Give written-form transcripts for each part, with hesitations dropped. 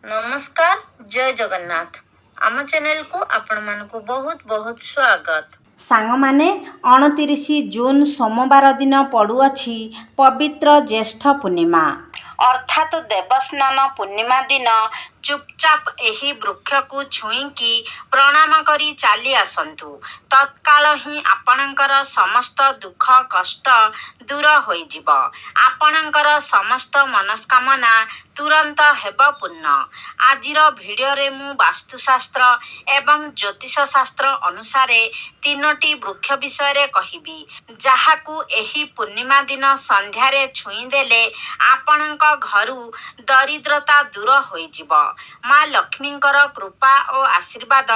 नमस्कार जय जगन्नाथ आम चैनल को आपण मानकु बहुत बहुत स्वागत। ସାଙ୍ଗମାନେ 29 ଜୁନ୍ ସୋମବାର ଦିନ ପଡ଼ୁଅଛି ପବିତ୍ର ଜ୍ୟେଷ୍ଠ ପୂର୍ଣ୍ଣିମା ଅର୍ଥାତ୍ ଦେବସ୍ନାନ ପୂର୍ଣ୍ଣିମା ଦିନ ଚୁପଚାପ ଏହି ବୃକ୍ଷକୁ ଛୁଇଁକି ପ୍ରଣାମ କରି ଚାଲି ଆସନ୍ତୁ। ତତ୍କାଳ ହିଁ ଆପଣଙ୍କର ସମସ୍ତ ଦୁଃଖ କଷ୍ଟ ଦୂର ହୋଇଯିବ। ଆପଣଙ୍କର ସମସ୍ତ ମନସ୍କାମନା ତୁରନ୍ତ ହେବ ପୂର୍ଣ୍ଣ। ଆଜିର ଭିଡ଼ିଓରେ ମୁଁ ବାସ୍ତୁଶାସ୍ତ୍ର ଏବଂ ଜ୍ୟୋତିଷ ଶାସ୍ତ୍ର ଅନୁସାରେ ତିନୋଟି ବୃକ୍ଷ ବିଷୟରେ କହିବି, ଯାହାକୁ ଏହି ପୂର୍ଣ୍ଣିମା ଦିନ ସନ୍ଧ୍ୟାରେ ଛୁଇଁଦେଲେ ଆପଣଙ୍କ ଘରୁ ଦରିଦ୍ରତା ଦୂର ହୋଇଯିବ। ମା ଲକ୍ଷ୍ମୀଙ୍କର କୃପା ଓ ଆଶୀର୍ବାଦ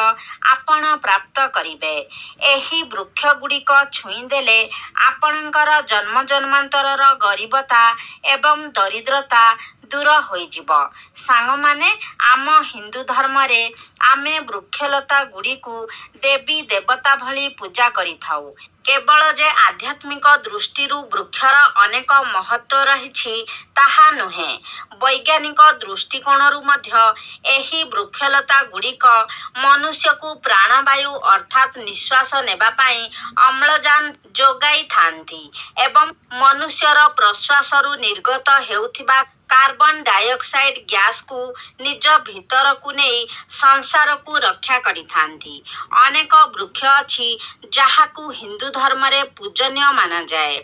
ଆପଣ ପ୍ରାପ୍ତ କରିବେ। ଏହି ବୃକ୍ଷଗୁଡ଼ିକ ଛୁଇଁଦେଲେ ଆପଣଙ୍କର ଜନ୍ମ ଜନ୍ମାନ୍ତରର ଗରିବତା ଏବଂ ଦରିଦ୍ରତା ଦୂର ହୋଇଯିବ। ସାଙ୍ଗମାନେ, ଆମ ହିନ୍ଦୁ ଧର୍ମରେ ଆମେ ବୃକ୍ଷଲତା ଗୁଡ଼ିକୁ ଦେବୀ ଦେବତା ଭଳି ପୂଜା କରିଥାଉ। କେବଳ ଯେ ଆଧ୍ୟାତ୍ମିକ ଦୃଷ୍ଟିରୁ ବୃକ୍ଷର ଅନେକ ମହତ୍ତ୍ୱ ରହିଛି ତାହା ନୁହେଁ, ବୈଜ୍ଞାନିକ ଦୃଷ୍ଟିକୋଣରୁ ମଧ୍ୟ ଏହି ବୃକ୍ଷଲତା ଗୁଡ଼ିକ ମନୁଷ୍ୟକୁ ପ୍ରାଣବାୟୁ ଅର୍ଥାତ୍ ନିଶ୍ୱାସ ନେବା ପାଇଁ ଅମ୍ଳଜାନ ଯୋଗାଇଥାନ୍ତି ଏବଂ ମନୁଷ୍ୟର ପ୍ରଶ୍ୱାସରୁ ନିର୍ଗତ ହେଉଥିବା କାର୍ବନ ଡାଇଅକ୍ସାଇଡ୍ ଗ୍ୟାସକୁ ନିଜ ଭିତରକୁ ନେଇ ସଂସାରକୁ ରକ୍ଷା କରିଥାନ୍ତି। ଅନେକ ବୃକ୍ଷ ଅଛି ଯାହାକୁ ହିନ୍ଦୁ ଧର୍ମରେ ପୂଜନୀୟ ମାନାଯାଏ।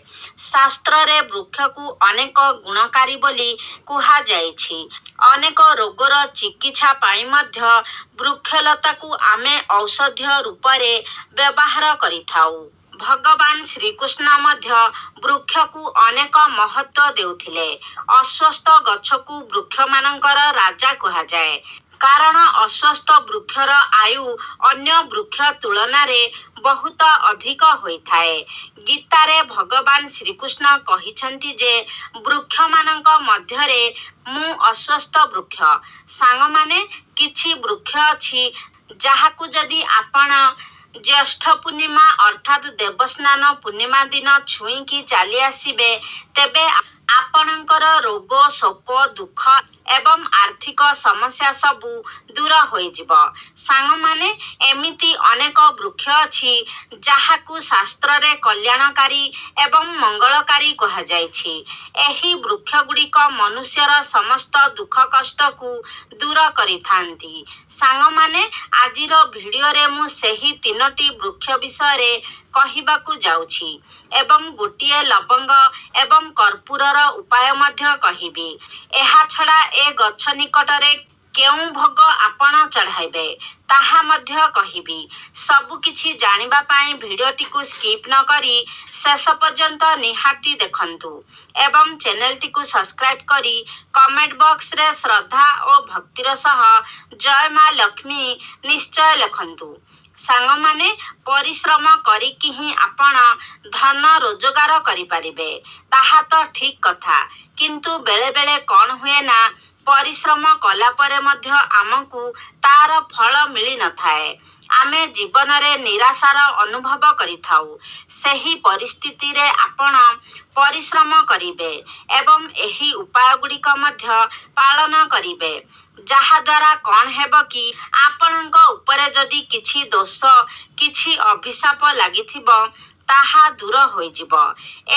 ଶାସ୍ତ୍ରରେ ବୃକ୍ଷକୁ ଅନେକ ଗୁଣକାରୀ ବୋଲି କୁହାଯାଇଛି। ଅନେକ ରୋଗର ଚିକିତ୍ସା ପାଇଁ ମଧ୍ୟ ବୃକ୍ଷଲତାକୁ ଆମେ ଔଷଧୀୟ ରୂପରେ ବ୍ୟବହାର କରିଥାଉ। ଭଗବାନ ଶ୍ରୀକୃଷ୍ଣ ମଧ୍ୟ ବୃକ୍ଷକୁ ଅନେକ ମହତ୍ତ୍ୱ ଦେଉଥିଲେ। ଅଶ୍ୱତ୍ଥ ଗଛକୁ ବୃକ୍ଷମାନଙ୍କର ରାଜା କୁହାଯାଏ, କାରଣ ଅଶ୍ୱତ୍ଥ ବୃକ୍ଷର ଆୟୁ ଅନ୍ୟ ବୃକ୍ଷ ତୁଳନାରେ ବହୁତ ଅଧିକ ହୋଇଥାଏ। ଗୀତାରେ ଭଗବାନ ଶ୍ରୀକୃଷ୍ଣ କହିଛନ୍ତି ଯେ, ବୃକ୍ଷମାନଙ୍କ ମଧ୍ୟରେ ମୁଁ ଅଶ୍ୱତ୍ଥ ବୃକ୍ଷ। ସାଙ୍ଗମାନେ, କିଛି ବୃକ୍ଷ ଅଛି ଯାହାକୁ ଯଦି ଆପଣ ଜ୍ୟେଷ୍ଠ ପୂର୍ଣ୍ଣିମା ଅର୍ଥାତ୍ ଦେବସ୍ନାନ ପୂର୍ଣ୍ଣିମା ଦିନ ଛୁଇଁକି ଚାଲି ଆସିବେ, ତେବେ ଆପଣଙ୍କର ରୋଗ, ଶୋକ, ଦୁଃଖ ଏବଂ ଆର୍ଥିକ ସମସ୍ୟା ସବୁ ଦୂର ହୋଇଯିବ। ସାଙ୍ଗମାନେ, ଏମିତି ଅନେକ ବୃକ୍ଷ ଅଛି ଯାହାକୁ ଶାସ୍ତ୍ରରେ କଲ୍ୟାଣକାରୀ ଏବଂ ମଙ୍ଗଳକାରୀ କୁହାଯାଇଛି। ଏହି ବୃକ୍ଷଗୁଡ଼ିକ ମନୁଷ୍ୟର ସମସ୍ତ ଦୁଃଖ କଷ୍ଟକୁ ଦୂର କରିଥାନ୍ତି। ସାଙ୍ଗମାନେ, ଆଜିର ଭିଡ଼ିଓରେ ମୁଁ ସେହି ତିନୋଟି ବୃକ୍ଷ ବିଷୟରେ କହିବାକୁ ଯାଉଛି ଏବଂ ଗୋଟିଏ ଲବଙ୍ଗ ଏବଂ କର୍ପୂରର ଉପାୟ ମଧ୍ୟ କହିବି। ଏହାଛଡ଼ା ଏ ଗଛ ନିକଟରେ କେଉଁ ଭୋଗ ଆପଣ ଚଢ଼ାଇବେ ତାହା ମଧ୍ୟ କହିବି। ସବୁକିଛି ଜାଣିବା ପାଇଁ ଭିଡ଼ିଓଟିକୁ ସ୍କିପ୍ ନ କରି ଶେଷ ପର୍ଯ୍ୟନ୍ତ ନିହାତି ଦେଖନ୍ତୁ ଏବଂ ଚ୍ୟାନେଲଟିକୁ ସବସ୍କ୍ରାଇବ୍ କରି କମେଣ୍ଟ ବକ୍ସରେ ଶ୍ରଦ୍ଧା ଓ ଭକ୍ତିର ସହ ଜୟ ମା ଲକ୍ଷ୍ମୀ ନିଶ୍ଚୟ ଲେଖନ୍ତୁ। ସାଙ୍ଗମାନେ, ପରିଶ୍ରମ କରିକି ହିଁ ଆପଣ ଧନ ରୋଜଗାର କରିପାରିବେ, ତାହା ତ ଠିକ୍ କଥା, କିନ୍ତୁ ବେଳେବେଳେ କ'ଣ ହୁଏ ନା, ପରିଶ୍ରମ କଲା ପରେ ମଧ୍ୟ ଆମକୁ ତାର ଫଳ ମିଳିନଥାଏ। ଆମେ ଜୀବନରେ ନିରାଶାର ଅନୁଭବ କରିଥାଉ। ସେହି ପରିସ୍ଥିତିରେ ଆପଣ ପରିଶ୍ରମ କରିବେ ଏବଂ ଏହି ଉପାୟଗୁଡ଼ିକ ମଧ୍ୟ ପାଳନ କରିବେ, ଯାହାଦ୍ୱାରା କ'ଣ ହେବ କି, ଆପଣଙ୍କ ଉପରେ ଯଦି କିଛି ଦୋଷ, କିଛି ଅଭିଶାପ ଲାଗିଥିବ ତାହା ଦୂର ହୋଇଯିବ।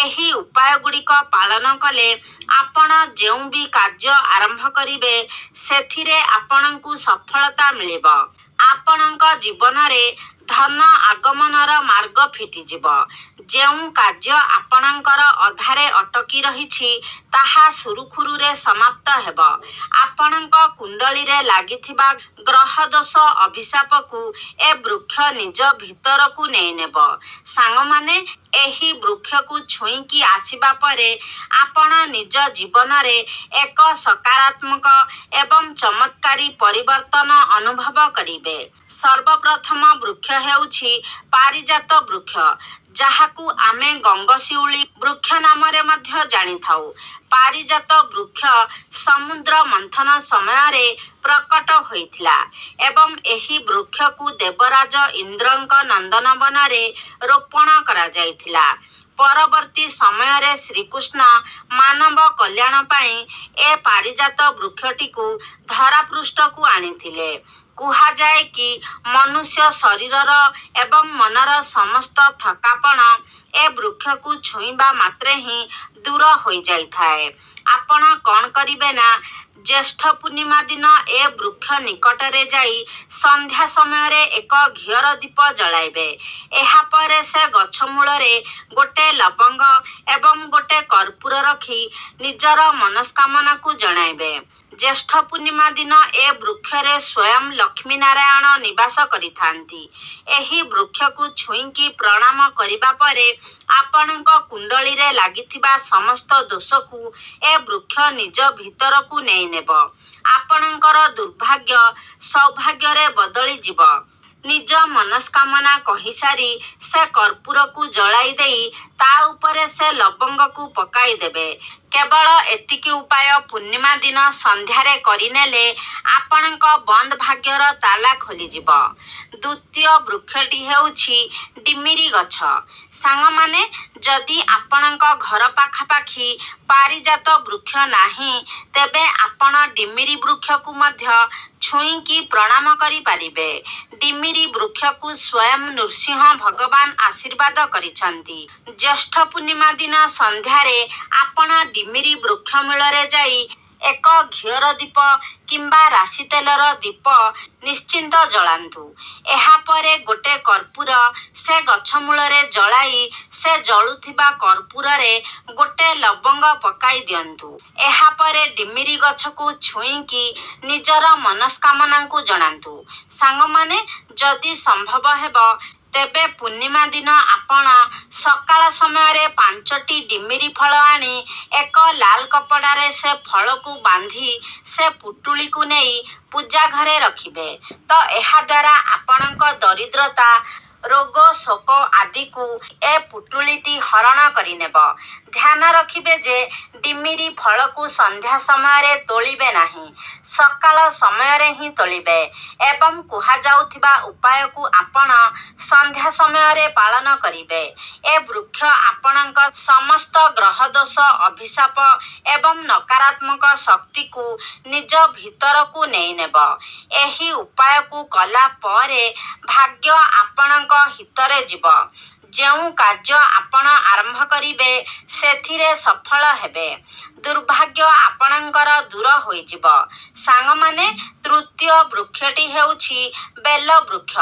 ଏହି ଉପାୟଗୁଡ଼ିକ ପାଳନ କଲେ ଆପଣ ଯେଉଁ ବି କାର୍ଯ୍ୟ ଆରମ୍ଭ କରିବେ, ସେଥିରେ ଆପଣଙ୍କୁ ସଫଳତା ମିଳିବ। ଆପଣଙ୍କ ଜୀବନରେ ଧନ ଆଗମନର ମାର୍ଗ ଫିଟିଯିବ। ଯେଉଁ କାର୍ଯ୍ୟ ଆପଣଙ୍କର ଅଧାରେ ଅଟକି ରହିଛି ତାହା ସୁରୁଖୁରୁରେ ସମାପ୍ତ ହେବ। ଆପଣଙ୍କ କୁଣ୍ଡଳୀରେ ଲାଗିଥିବା ଗ୍ରହଦୋଷ ଅଭିଶାପକୁ ଏ ବୃକ୍ଷ ନିଜ ଭିତରକୁ ନେଇନେବ। ସାଙ୍ଗମାନେ, ଏହି ବୃକ୍ଷକୁ ଛୁଇଁକି ଆସିବା ପରେ ଆପଣ ନିଜ ଜୀବନରେ ଏକ ସକାରାତ୍ମକ ଏବଂ ଚମତ୍କାରୀ ପରିବର୍ତ୍ତନ ଅନୁଭବ କରିବେ। ସର୍ବପ୍ରଥମ ବୃକ୍ଷ ହେଉଛି ପାରିଜାତ ବୃକ୍ଷ, ଯାହାକୁ ଆମେ ଗଙ୍ଗଶିଉଳି ବୃକ୍ଷ ନାମରେ ମଧ୍ୟ ଜାଣିଥାଉ। ପାରିଜାତ ବୃକ୍ଷ ସମୁଦ୍ର ମନ୍ଥନ ସମୟରେ ପ୍ରକଟ ହୋଇଥିଲା ଏବଂ ଏହି ବୃକ୍ଷକୁ ଦେବରାଜ ଇନ୍ଦ୍ରଙ୍କ ନନ୍ଦନବନରେ ରୋପଣ କରାଯାଇଥିଲା। ପରବର୍ତ୍ତୀ ସମୟରେ ଶ୍ରୀକୃଷ୍ଣ ମାନବ କଲ୍ୟାଣ ପାଇଁ ଏ ପାରିଜାତ ବୃକ୍ଷଟିକୁ ଧରାପୃଷ୍ଠକୁ ଆଣିଥିଲେ। କୁହାଯାଏ କି ମନୁଷ୍ୟ ଶରୀରର ଏବଂ ମନର ସମସ୍ତ ଥକାପଣ ଏ ବୃକ୍ଷକୁ ଛୁଇଁବା ମାତ୍ରେ ହିଁ ଦୂର ହୋଇଯାଇଥାଏ। ଆପଣ କ'ଣ କରିବେ ନା ଜ୍ୟେଷ୍ଠ ପୂର୍ଣ୍ଣିମା ଦିନ ଏ ବୃକ୍ଷ ନିକଟରେ ଯାଇ ସନ୍ଧ୍ୟା ସମୟରେ ଏକ ଘିଅର ଦୀପ ଜଳାଇବେ। ଏହାପରେ ସେ ଗଛ ମୂଳରେ ଗୋଟେ ଲବଙ୍ଗ ଏବଂ ଗୋଟେ କର୍ପୂର ରଖି ନିଜର ମନସ୍କାମନାକୁ ଜଣାଇବେ। ଜ୍ୟେଷ୍ଠ ପୂର୍ଣ୍ଣିମା ଦିନ ଏ ବୃକ୍ଷରେ ସ୍ୱୟଂ ଲକ୍ଷ୍ମୀ ନାରାୟଣ ନିବାସ କରିଥାନ୍ତି। ଏହି ବୃକ୍ଷକୁ ଛୁଇଁକି ପ୍ରଣାମ କରିବା ପରେ ଆପଣଙ୍କ କୁଣ୍ଡଳୀରେ ଲାଗିଥିବା ସମସ୍ତ ଦୋଷକୁ ଏ ବୃକ୍ଷ ନିଜ ଭିତରକୁ ନେଇନେବ। ଆପଣଙ୍କର ଦୁର୍ଭାଗ୍ୟ ସୌଭାଗ୍ୟରେ ବଦଳିଯିବ। ନିଜ ମନସ୍କାମନା କହିସାରି ସେ କର୍ପୂରକୁ ଜଳାଇ ଦେଇ ତା ଉପରେ ସେ ଲବଙ୍ଗକୁ ପକାଇଦେବେ। କେବଳ ଏତିକି ଉପାୟ ପୂର୍ଣ୍ଣିମା ଦିନ ସନ୍ଧ୍ୟାରେ କରିନେଲେ ଆପଣଙ୍କ ବନ୍ଦ ଭାଗ୍ୟର ତାଲା ଖୋଲିଯିବ। ଦ୍ୱିତୀୟ ବୃକ୍ଷଟି ହେଉଛି ଡିମିରି ଗଛ। ସାଙ୍ଗମାନେ, ଯଦି ଆପଣଙ୍କ ଘର ପାଖାପାଖି ପାରିଜାତ ବୃକ୍ଷ ନାହିଁ ତେବେ ଆପଣ ଡିମିରି ବୃକ୍ଷକୁ ମଧ୍ୟ ଛୁଇଁକି ପ୍ରଣାମ କରିପାରିବେ। ଡିମିରି ବୃକ୍ଷକୁ ସ୍ୱୟଂ ନୃସିଂହ ଭଗବାନ ଆଶୀର୍ବାଦ କରିଛନ୍ତି। ଜ୍ୟେଷ୍ଠ ପୂର୍ଣ୍ଣିମା ଦିନ ସନ୍ଧ୍ୟାରେ ଆପଣ ଡିମିରି ବୃକ୍ଷ ମୂଳରେ ଯାଇ ଏକ ଘିଅର ଦୀପ କିମ୍ବା ରାଶି ତେଲର ଦୀପ ନିଶ୍ଚିନ୍ତ ଜଳାନ୍ତୁ। ଏହାପରେ ଗୋଟେ କର୍ପୂର ସେ ଗଛ ମୂଳରେ ଜଳାଇ ସେ ଜଳୁଥିବା କର୍ପୂରରେ ଗୋଟେ ଲବଙ୍ଗ ପକାଇ ଦିଅନ୍ତୁ। ଏହାପରେ ଡିମିରି ଗଛକୁ ଛୁଇଁକି ନିଜର ମନସ୍କାମନାକୁ ଜଣାନ୍ତୁ। ସାଙ୍ଗମାନେ, ଯଦି ସମ୍ଭବ ହେବ ତେବେ ପୂର୍ଣ୍ଣିମା ଦିନ ଆପଣ ସକାଳ ସମୟରେ 5ଟି ଡିମିରି ଫଳ ଆଣି ଏକ ଲାଲ କପଡ଼ାରେ ସେ ଫଳକୁ ବାନ୍ଧି ସେ ପୁଟୁଳିକୁ ନେଇ ପୂଜା ଘରେ ରଖିବେ। ତ ଏହାଦ୍ୱାରା ଆପଣଙ୍କ ଦରିଦ୍ରତା, ରୋଗ ଶୋକ ଆଦିକୁ ଏ ପୁଟୁଳିଟି ହରଣ କରିନେବ। ଧ୍ୟାନ ରଖିବେ ଯେ ଡିମିରି ଫଳକୁ ସନ୍ଧ୍ୟା ସମୟରେ ତୋଳିବେ ନାହିଁ, ସକାଳ ସମୟରେ ହିଁ ତୋଳିବେ ଏବଂ କୁହାଯାଉଥିବା ଉପାୟକୁ ଆପଣ ସନ୍ଧ୍ୟା ସମୟରେ ପାଳନ କରିବେ। ଏ ବୃକ୍ଷ ଆପଣଙ୍କ ସମସ୍ତ ଗ୍ରହଦୋଷ, ଅଭିଶାପ ଏବଂ ନକାରାତ୍ମକ ଶକ୍ତିକୁ ନିଜ ଭିତରକୁ ନେଇନେବ। ଏହି ଉପାୟକୁ କଲା ପରେ ଭାଗ୍ୟ ଆପଣଙ୍କ ହିତରେ ଯିବ। ଯେଉଁ କାର୍ଯ୍ୟ ଆପଣ ଆରମ୍ଭ କରିବେ ସେଥିରେ ସଫଳ ହେବେ। ଦୁର୍ଭାଗ୍ୟ ଆପଣଙ୍କର ଦୂର ହୋଇଯିବ। ସାଙ୍ଗମାନେ, ତୃତୀୟ ବୃକ୍ଷଟି ହେଉଛି ବେଲ ବୃକ୍ଷ।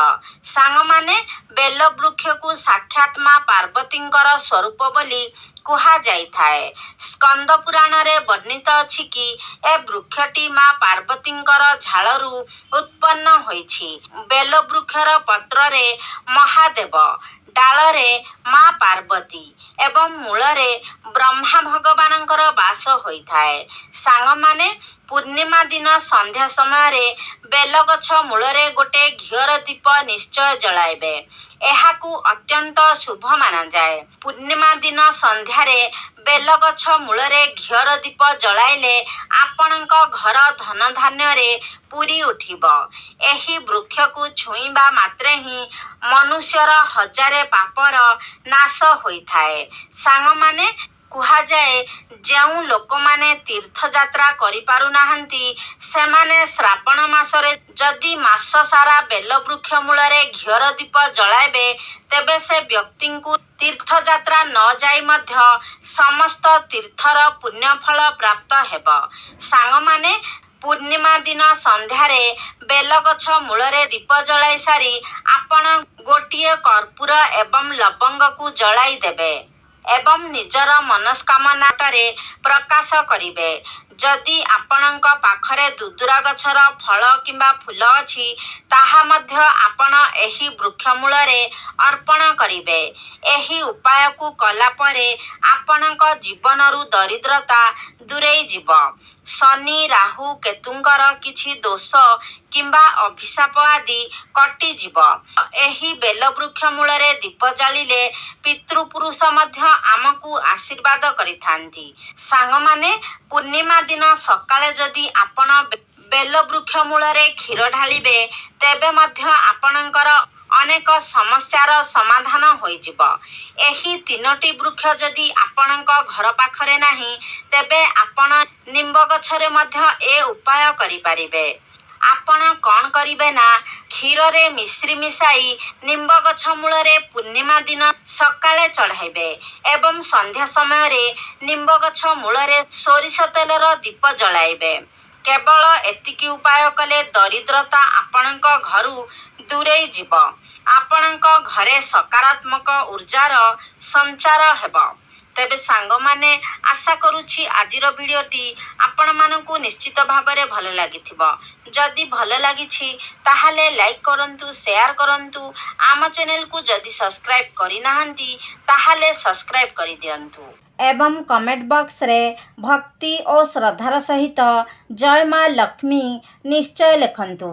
ସାଙ୍ଗମାନେ, ବେଲ ବୃକ୍ଷକୁ ସାକ୍ଷାତ ମା ପାର୍ବତୀଙ୍କର ସ୍ୱରୂପ ବୋଲି କୁହାଯାଇଥାଏ। ସ୍କନ୍ଦ ପୁରାଣରେ ବର୍ଣ୍ଣିତ ଅଛି କି ଏ ବୃକ୍ଷଟି ମା ପାର୍ବତୀଙ୍କର ଝାଳରୁ ଉତ୍ପନ୍ନ ହୋଇଛି। ବେଲ ବୃକ୍ଷର ପତ୍ରରେ ମହାଦେବ, ଡାଳରେ ମା ପାର୍ବତୀ ଏବଂ ମୂଳରେ ବ୍ରହ୍ମା ଭଗବାନଙ୍କର ବାସ ହୋଇଥାଏ। ସାଙ୍ଗମାନେ, ପୂର୍ଣ୍ଣିମା ଦିନ ସନ୍ଧ୍ୟା ସମୟରେ ବେଲଗଛ ମୂଳରେ ଗୋଟେ ଘିଅର ଦୀପ ନିଶ୍ଚୟ ଜଳାଇବେ। ଏହାକୁ ଅତ୍ୟନ୍ତ ଶୁଭ ମନାଯାଏ। ପୂର୍ଣ୍ଣିମା ଦିନ ସନ୍ଧ୍ୟାରେ ବେଲଗଛ ମୂଳରେ ଘିଅର ଦୀପ ଜଳାଇଲେ ଆପଣଙ୍କ ଘର ଧନଧାନ୍ୟରେ ପୂରି ଉଠିବ। ଏହି ବୃକ୍ଷକୁ ଛୁଇଁବା ମାତ୍ରେ ହିଁ ମନୁଷ୍ୟର 1000 ପାପର ନାଶ ହୋଇଥାଏ। ସାଙ୍ଗମାନେ, କୁହାଯାଏ ଯେଉଁ ଲୋକମାନେ ତୀର୍ଥଯାତ୍ରା କରିପାରୁନାହାନ୍ତି ସେମାନେ ଶ୍ରାବଣ ମାସରେ ଯଦି ମାସ ସାରା ବେଲବୃକ୍ଷ ମୂଳରେ ଘିଅର ଦୀପ ଜଳାଇବେ ତେବେ ସେ ବ୍ୟକ୍ତିଙ୍କୁ ତୀର୍ଥଯାତ୍ରା ନ ଯାଇ ମଧ୍ୟ ସମସ୍ତ ତୀର୍ଥର ପୁଣ୍ୟଫଳ ପ୍ରାପ୍ତ ହେବ। ସାଙ୍ଗମାନେ, ପୂର୍ଣ୍ଣିମା ଦିନ ସନ୍ଧ୍ୟାରେ ବେଲଗଛ ମୂଳରେ ଦୀପ ଜଳାଇ ସାରି ଆପଣ ଗୋଟିଏ କର୍ପୂର ଏବଂ ଲବଙ୍ଗକୁ ଜଳାଇ ଦେବେ ଏବଂ ନିଜର ମନସ୍କାମନାଟାରେ ପ୍ରକାଶ କରିବେ। ଯଦି ଆପଣଙ୍କ ପାଖରେ ଦୁଦୁରା ଗଛର ଫଳ କିମ୍ବା ଫୁଲ ଅଛି ତାହା ମଧ୍ୟ ଆପଣ ଏହି ବୃକ୍ଷ ମୂଳରେ ଅର୍ପଣ କରିବେ। ଏହି ଉପାୟକୁ କଲା ପରେ ଆପଣଙ୍କ ଜୀବନରୁ ଦରିଦ୍ରତା ଦୂରେଇ ଯିବ। ଶନି, ରାହୁ, କେତୁଙ୍କର କିଛି ଦୋଷ କିମ୍ବା ଅଭିଶାପ ଆଦି କଟିଯିବ। ଏହି ବେଲବୃକ୍ଷ ମୂଳରେ ଦୀପ ଜାଳିଲେ ପିତୃପୁରୁଷ ମଧ୍ୟ ଆମକୁ ଆଶୀର୍ବାଦ କରିଥାନ୍ତି। ସାଙ୍ଗମାନେ, ପୂର୍ଣ୍ଣିମା ଦିନ ସକାଳେ ଯଦି ଆପଣ ବେଲବୃକ୍ଷ ମୂଳରେ କ୍ଷୀର ଢାଳିବେ ତେବେ ମଧ୍ୟ ଆପଣଙ୍କର ଅନେକ ସମସ୍ୟାର ସମାଧାନ ହୋଇଯିବ। ଏହି 3ଟି ବୃକ୍ଷ ଯଦି ଆପଣଙ୍କ ଘର ପାଖରେ ନାହିଁ, ତେବେ ଆପଣ ନିମ୍ବ ଗଛରେ ମଧ୍ୟ ଏ ଉପାୟ କରିପାରିବେ। ଆପଣ କ'ଣ କରିବେ ନା, କ୍ଷୀରରେ ମିଶ୍ରି ମିଶାଇ ନିମ୍ବ ଗଛ ମୂଳରେ ପୂର୍ଣ୍ଣିମା ଦିନ ସକାଳେ ଚଢ଼ାଇବେ ଏବଂ ସନ୍ଧ୍ୟା ସମୟରେ ନିମ୍ବ ଗଛ ମୂଳରେ ସୋରିଷ ତେଲର ଦୀପ ଜଳାଇବେ। କେବଳ ଏତିକି ଉପାୟ କଲେ ଦରିଦ୍ରତା ଆପଣଙ୍କ ଘରୁ ଦୂରେଇ ଯିବ। ଆପଣଙ୍କ ଘରେ ସକାରାତ୍ମକ ଉର୍ଜାର ସଞ୍ଚାର ହେବ। ତେବେ ସାଙ୍ଗମାନେ, ଆଶା କରୁଛି ଆଜିର ଭିଡ଼ିଓଟି ଆପଣମାନଙ୍କୁ ନିଶ୍ଚିତ ଭାବରେ ଭଲ ଲାଗିଥିବ। ଯଦି ଭଲ ଲାଗିଛି ତାହେଲେ ଲାଇକ୍ କରନ୍ତୁ, ସେୟାର କରନ୍ତୁ। ଆମ ଚ୍ୟାନେଲକୁ ଯଦି ସବସ୍କ୍ରାଇବ୍ କରିନାହାନ୍ତି ତାହେଲେ ସବସ୍କ୍ରାଇବ୍ କରିଦିଅନ୍ତୁ। ଏବଂ କମେଣ୍ଟ ବକ୍ସରେ ଭକ୍ତି ଓ ଶ୍ରଦ୍ଧାର ସହିତ ଜୟ ମା ଲକ୍ଷ୍ମୀ ନିଶ୍ଚୟ ଲେଖନ୍ତୁ।